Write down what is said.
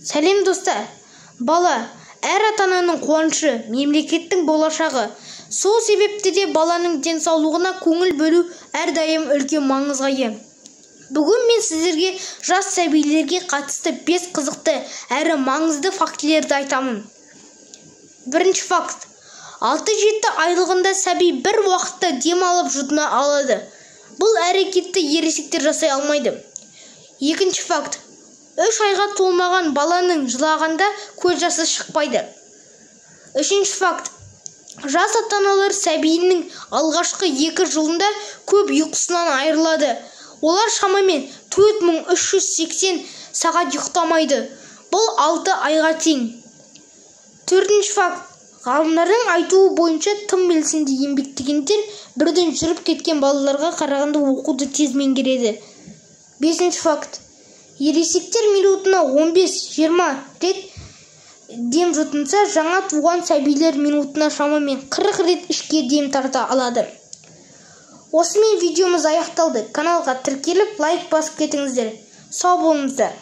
Сәлем достар. Бала әр ата-ананың қуанышы, мемлекеттің болашағы. Сол себепті де баланың денсаулығына көңіл бөлу әрдайым үлкен маңызға ие. Бүгін мен сіздерге жас сәбилерге қатысты 5 қызықты әрі маңызды фактілерді айтамын. Бірінші факт. 6-7 айлығында сәби бір уақытта дем алып жұтына алады. Бұл әрекетті ересектер жасай алмайды. Екінші факт. 3 айға толмаған баланың жылағанда көз жасы шықпайды. Үшінші факт. Жас ата-аналар сәбиінің алғашқы 2 жылында көп ұйқысынан айырылады. Олар шамамен 4380 сағат ұйықтамайды. Бұл 6 айға тең. Төртінші факт. Ғалымдардың айтуы бойынша тым белсенді еңбектегендер бірден жүріп кеткен балаларға қарағанда оқуды тез меңгереді. Бесінші факт. Ересектер минутына 15-20 рет дем жұтынса, жаңа туған сәбилер минутына шамамен 40 рет ішке дем тарта алады. Осымен видеомыз аяқталды. Каналға тіркеліп, лайк басып кетіңіздер. Сау болыңыздар.